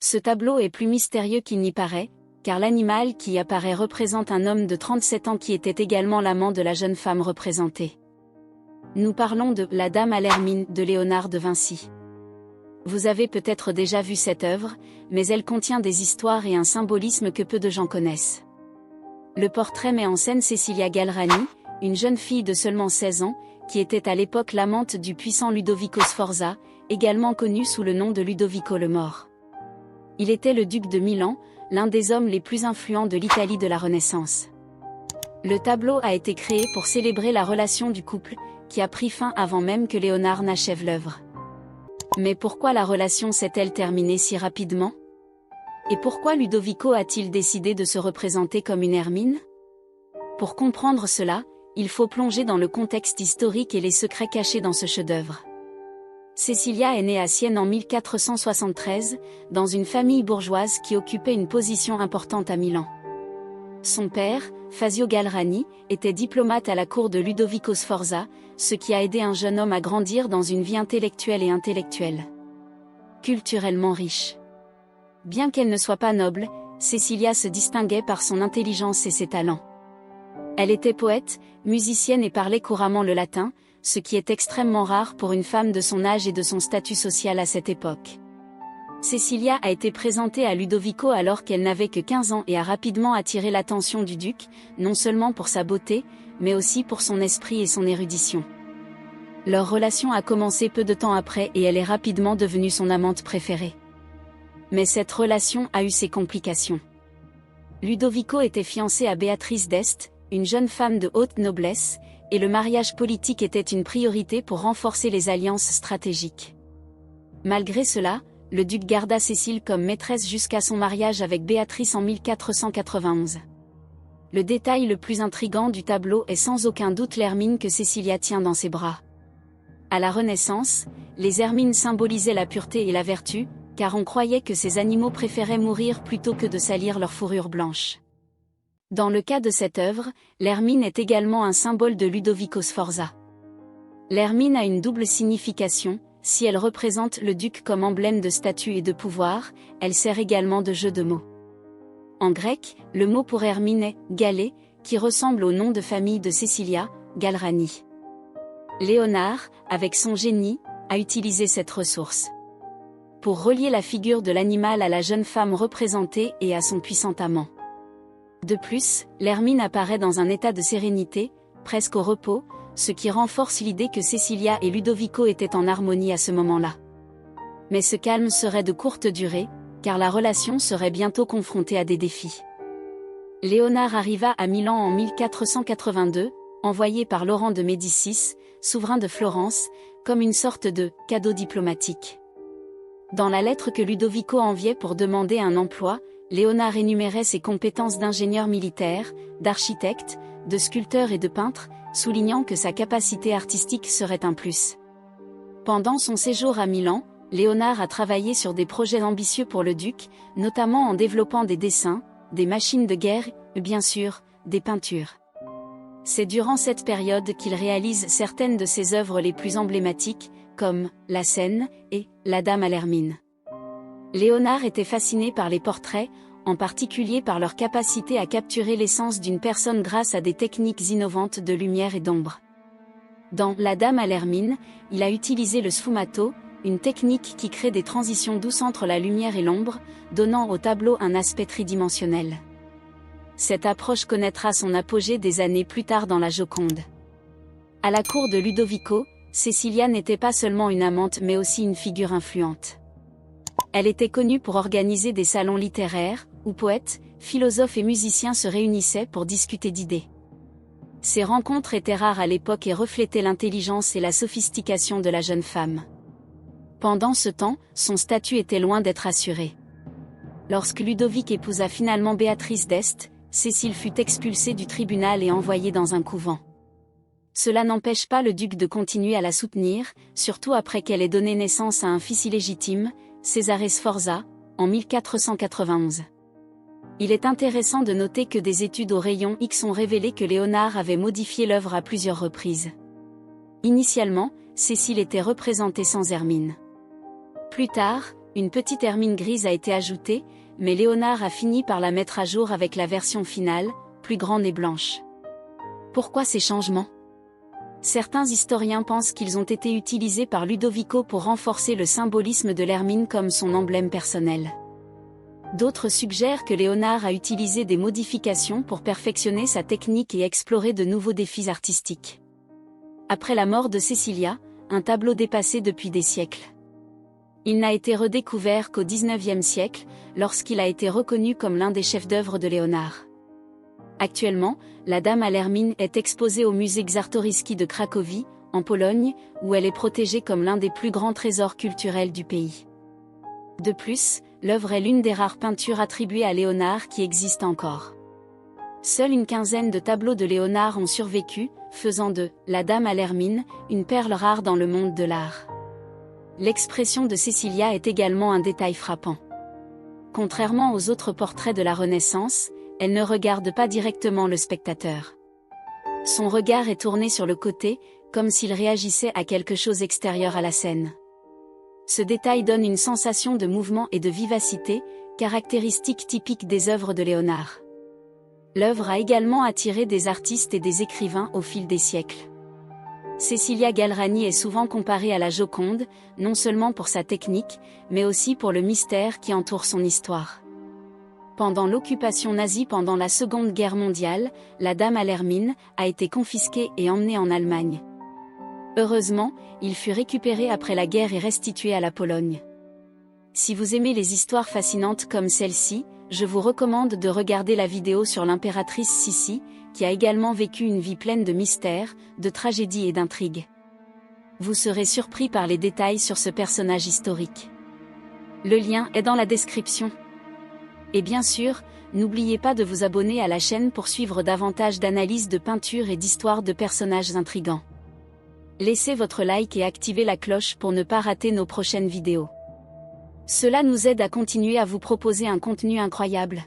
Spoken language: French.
Ce tableau est plus mystérieux qu'il n'y paraît, car l'animal qui y apparaît représente un homme de 37 ans qui était également l'amant de la jeune femme représentée. Nous parlons de La Dame à l'Hermine de Léonard de Vinci. Vous avez peut-être déjà vu cette œuvre, mais elle contient des histoires et un symbolisme que peu de gens connaissent. Le portrait met en scène Cecilia Gallerani, une jeune fille de seulement 16 ans, qui était à l'époque l'amante du puissant Ludovico Sforza, également connu sous le nom de Ludovico le Mort. Il était le duc de Milan, l'un des hommes les plus influents de l'Italie de la Renaissance. Le tableau a été créé pour célébrer la relation du couple, qui a pris fin avant même que Léonard n'achève l'œuvre. Mais pourquoi la relation s'est-elle terminée si rapidement? Et pourquoi Ludovico a-t-il décidé de se représenter comme une Hermine? Pour comprendre cela, il faut plonger dans le contexte historique et les secrets cachés dans ce chef-d'œuvre. Cecilia est née à Sienne en 1473, dans une famille bourgeoise qui occupait une position importante à Milan. Son père, Fazio Gallerani, était diplomate à la cour de Ludovico Sforza, ce qui a aidé un jeune homme à grandir dans une vie intellectuelle et intellectuelle. Culturellement riche. Bien qu'elle ne soit pas noble, Cecilia se distinguait par son intelligence et ses talents. Elle était poète, musicienne et parlait couramment le latin, ce qui est extrêmement rare pour une femme de son âge et de son statut social à cette époque. Cecilia a été présentée à Ludovico alors qu'elle n'avait que 15 ans et a rapidement attiré l'attention du duc, non seulement pour sa beauté, mais aussi pour son esprit et son érudition. Leur relation a commencé peu de temps après et elle est rapidement devenue son amante préférée. Mais cette relation a eu ses complications. Ludovico était fiancé à Béatrice d'Este, une jeune femme de haute noblesse, et le mariage politique était une priorité pour renforcer les alliances stratégiques. Malgré cela, le duc garda Cécile comme maîtresse jusqu'à son mariage avec Béatrice en 1491. Le détail le plus intrigant du tableau est sans aucun doute l'hermine que Cecilia tient dans ses bras. À la Renaissance, les hermines symbolisaient la pureté et la vertu, car on croyait que ces animaux préféraient mourir plutôt que de salir leur fourrure blanche. Dans le cas de cette œuvre, l'hermine est également un symbole de Ludovico Sforza. L'hermine a une double signification. Si elle représente le duc comme emblème de statut et de pouvoir, elle sert également de jeu de mots. En grec, le mot pour hermine est « galé », qui ressemble au nom de famille de Cecilia, Gallerani. Léonard, avec son génie, a utilisé cette ressource pour relier la figure de l'animal à la jeune femme représentée et à son puissant amant. De plus, l'hermine apparaît dans un état de sérénité, presque au repos, ce qui renforce l'idée que Cecilia et Ludovico étaient en harmonie à ce moment-là. Mais ce calme serait de courte durée, car la relation serait bientôt confrontée à des défis. Léonard arriva à Milan en 1482, envoyé par Laurent de Médicis, souverain de Florence, comme une sorte de « cadeau diplomatique ». Dans la lettre que Ludovico enviait pour demander un emploi, Léonard énumérait ses compétences d'ingénieur militaire, d'architecte, de sculpteur et de peintre, soulignant que sa capacité artistique serait un plus. Pendant son séjour à Milan, Léonard a travaillé sur des projets ambitieux pour le duc, notamment en développant des dessins, des machines de guerre et, bien sûr, des peintures. C'est durant cette période qu'il réalise certaines de ses œuvres les plus emblématiques, comme La Scène et La Dame à l'Hermine. Léonard était fasciné par les portraits, en particulier par leur capacité à capturer l'essence d'une personne grâce à des techniques innovantes de lumière et d'ombre. Dans La Dame à l'Hermine, il a utilisé le sfumato, une technique qui crée des transitions douces entre la lumière et l'ombre, donnant au tableau un aspect tridimensionnel. Cette approche connaîtra son apogée des années plus tard dans la Joconde. À la cour de Ludovico, Cecilia n'était pas seulement une amante mais aussi une figure influente. Elle était connue pour organiser des salons littéraires, où poètes, philosophes et musiciens se réunissaient pour discuter d'idées. Ces rencontres étaient rares à l'époque et reflétaient l'intelligence et la sophistication de la jeune femme. Pendant ce temps, son statut était loin d'être assuré. Lorsque Ludovic épousa finalement Béatrice d'Este, Cécile fut expulsée du tribunal et envoyée dans un couvent. Cela n'empêche pas le duc de continuer à la soutenir, surtout après qu'elle ait donné naissance à un fils illégitime, Cesare Sforza, en 1491. Il est intéressant de noter que des études au rayon X ont révélé que Léonard avait modifié l'œuvre à plusieurs reprises. Initialement, Cécile était représentée sans hermine. Plus tard, Une petite hermine grise a été ajoutée, mais Léonard a fini par la mettre à jour avec la version finale, plus grande et blanche. Pourquoi ces changements? Certains historiens pensent qu'ils ont été utilisés par Ludovico pour renforcer le symbolisme de l'hermine comme son emblème personnel. D'autres suggèrent que Léonard a utilisé des modifications pour perfectionner sa technique et explorer de nouveaux défis artistiques. Après la mort de Cecilia, un tableau dépassé depuis des siècles. Il n'a été redécouvert qu'au XIXe siècle, lorsqu'il a été reconnu comme l'un des chefs-d'œuvre de Léonard. Actuellement, la Dame à l'hermine est exposée au musée Czartoryski de Cracovie, en Pologne, où elle est protégée comme l'un des plus grands trésors culturels du pays. De plus, l'œuvre est l'une des rares peintures attribuées à Léonard qui existent encore. Seule une quinzaine de tableaux de Léonard ont survécu, faisant de « La Dame à l'hermine » une perle rare dans le monde de l'art. L'expression de Cecilia est également un détail frappant. Contrairement aux autres portraits de la Renaissance, elle ne regarde pas directement le spectateur. Son regard est tourné sur le côté, comme s'il réagissait à quelque chose extérieur à la scène. Ce détail donne une sensation de mouvement et de vivacité, caractéristique typique des œuvres de Léonard. L'œuvre a également attiré des artistes et des écrivains au fil des siècles. Cecilia Gallerani est souvent comparée à la Joconde, non seulement pour sa technique, mais aussi pour le mystère qui entoure son histoire. Pendant l'occupation nazie pendant la Seconde Guerre mondiale, la Dame à l'hermine a été confisquée et emmenée en Allemagne. Heureusement, il fut récupéré après la guerre et restitué à la Pologne. Si vous aimez les histoires fascinantes comme celle-ci, je vous recommande de regarder la vidéo sur l'impératrice Sissi, qui a également vécu une vie pleine de mystères, de tragédies et d'intrigues. Vous serez surpris par les détails sur ce personnage historique. Le lien est dans la description. Et bien sûr, n'oubliez pas de vous abonner à la chaîne pour suivre davantage d'analyses de peinture et d'histoires de personnages intrigants. Laissez votre like et activez la cloche pour ne pas rater nos prochaines vidéos. Cela nous aide à continuer à vous proposer un contenu incroyable.